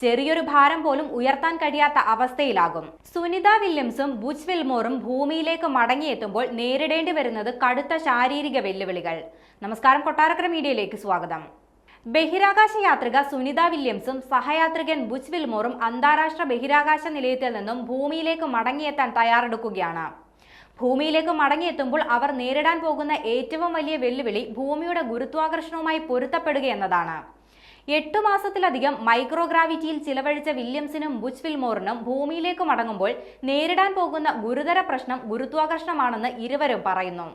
ചെറിയൊരു ഭാരം പോലും ഉയർത്താൻ കഴിയാത്ത അവസ്ഥയിലാകും. സുനിത വില്യംസും ബുച്ച് വിൽമോറും ഭൂമിയിലേക്ക് മടങ്ങിയെത്തുമ്പോൾ നേരിടേണ്ടി വരുന്നത് കടുത്ത ശാരീരിക വെല്ലുവിളികൾ. നമസ്കാരം, കൊട്ടാരക്കര മീഡിയയിലേക്ക് സ്വാഗതം. ബഹിരാകാശ യാത്രിക സുനിത വില്യംസും സഹയാത്രികൻ ബുച്ച് വിൽമോറും അന്താരാഷ്ട്ര ബഹിരാകാശ നിലയത്തിൽ നിന്നും ഭൂമിയിലേക്ക് മടങ്ങിയെത്താൻ തയ്യാറെടുക്കുകയാണ്. ഭൂമിയിലേക്ക് മടങ്ങിയെത്തുമ്പോൾ അവർ നേരിടാൻ പോകുന്ന ഏറ്റവും വലിയ വെല്ലുവിളി ഭൂമിയുടെ ഗുരുത്വാകർഷണവുമായി പൊരുത്തപ്പെടുക എന്നതാണ്. 8 മാസത്തിലധികം മൈക്രോഗ്രാവിറ്റിയിൽ ചിലവഴിച്ച വില്യംസിനും ബുച്ച് വിൽമോറിനും ഭൂമിയിലേക്ക് മടങ്ങുമ്പോൾ നേരിടാൻ പോകുന്ന ഗുരുതര പ്രശ്നം ഗുരുത്വാകർഷണമാണെന്ന് ഇരുവരും പറയുന്നു.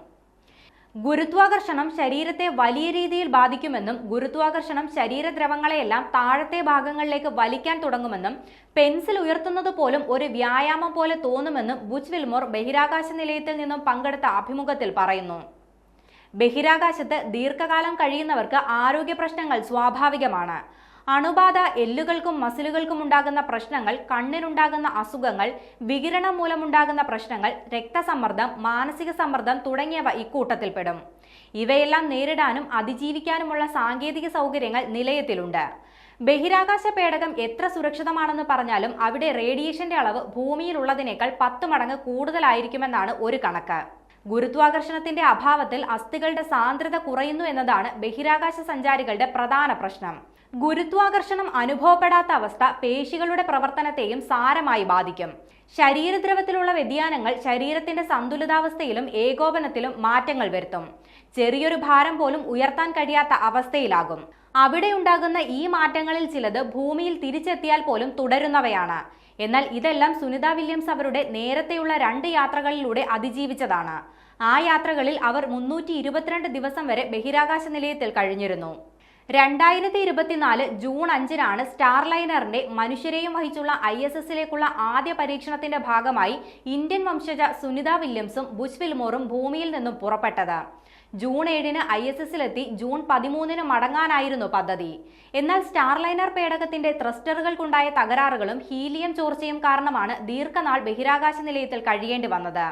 ഗുരുത്വാകർഷണം ശരീരത്തെ വലിയ രീതിയിൽ ബാധിക്കുമെന്നും ഗുരുത്വാകർഷണം ശരീരദ്രവങ്ങളെയെല്ലാം താഴത്തെ ഭാഗങ്ങളിലേക്ക് വലിക്കാൻ തുടങ്ങുമെന്നും പെൻസിൽ ഉയർത്തുന്നത് പോലും ഒരു വ്യായാമം പോലെ തോന്നുമെന്നും ബുച്ച് വിൽമോർ ബഹിരാകാശ നിലയത്തിൽ നിന്നും പങ്കെടുത്ത അഭിമുഖത്തിൽ പറയുന്നു. ബഹിരാകാശത്ത് ദീർഘകാലം കഴിയുന്നവർക്ക് ആരോഗ്യ പ്രശ്നങ്ങൾ സ്വാഭാവികമാണ്. അണുബാധ, എല്ലുകൾക്കും മസിലുകൾക്കും ഉണ്ടാകുന്ന പ്രശ്നങ്ങൾ, കണ്ണിനുണ്ടാകുന്ന അസുഖങ്ങൾ, വികിരണം മൂലമുണ്ടാകുന്ന പ്രശ്നങ്ങൾ, രക്തസമ്മർദ്ദം, മാനസിക സമ്മർദ്ദം തുടങ്ങിയവ ഇക്കൂട്ടത്തിൽപ്പെടും. ഇവയെല്ലാം നേരിടാനും അതിജീവിക്കാനുമുള്ള സാങ്കേതിക സൗകര്യങ്ങൾ നിലയത്തിലുണ്ട്. ബഹിരാകാശ പേടകം എത്ര സുരക്ഷിതമാണെന്ന് പറഞ്ഞാലും അവിടെ റേഡിയേഷന്റെ അളവ് ഭൂമിയിലുള്ളതിനേക്കാൾ 10 മടങ്ങ് കൂടുതലായിരിക്കുമെന്നാണ് ഒരു കണക്ക്. ഗുരുത്വാകർഷണത്തിന്റെ അഭാവത്തിൽ അസ്ഥികളുടെ സാന്ദ്രത കുറയുന്നു എന്നതാണ് ബഹിരാകാശ സഞ്ചാരികളുടെ പ്രധാന പ്രശ്നം. ഗുരുത്വാകർഷണം അനുഭവപ്പെടാത്ത അവസ്ഥ പേശികളുടെ പ്രവർത്തനത്തെയും സാരമായി ബാധിക്കും. ശരീരദ്രവത്തിലുള്ള വ്യതിയാനങ്ങൾ ശരീരത്തിന്റെ സന്തുലിതാവസ്ഥയിലും ഏകോപനത്തിലും മാറ്റങ്ങൾ വരുത്തും. ചെറിയൊരു ഭാരം പോലും ഉയർത്താൻ കഴിയാത്ത അവസ്ഥയിലാകും. അവിടെ ഉണ്ടാകുന്ന ഈ മാറ്റങ്ങളിൽ ചിലത് ഭൂമിയിൽ തിരിച്ചെത്തിയാൽ പോലും തുടരുന്നവയാണ്. എന്നാൽ ഇതെല്ലാം സുനിത വില്യംസ് അവരുടെ നേരത്തെയുള്ള 2 യാത്രകളിലൂടെ അതിജീവിച്ചതാണ്. ആ യാത്രകളിൽ അവർ 322 ദിവസം വരെ ബഹിരാകാശ നിലയത്തിൽ കഴിഞ്ഞിരുന്നു. 2024 ജൂൺ 5-നാണ് സ്റ്റാർലൈനറിന്റെ മനുഷ്യരെയും വഹിച്ചുള്ള ISSലേക്കുള്ള ആദ്യ പരീക്ഷണത്തിന്റെ ഭാഗമായി ഇന്ത്യൻ വംശജ സുനിത വില്യംസും ബുച്ച് വിൽമോറും ഭൂമിയിൽ നിന്നും പുറപ്പെട്ടത്. ജൂൺ 7-ന് ISSലെത്തി ജൂൺ 13-ന് മടങ്ങാനായിരുന്നു പദ്ധതി. എന്നാൽ സ്റ്റാർലൈനർ പേടകത്തിന്റെ ത്രസ്റ്ററുകൾക്കുണ്ടായ തകരാറുകളും ഹീലിയം ചോർച്ചയും കാരണമാണ് ദീർഘനാൾ ബഹിരാകാശ നിലയത്തിൽ കഴിയേണ്ടി വന്നത്.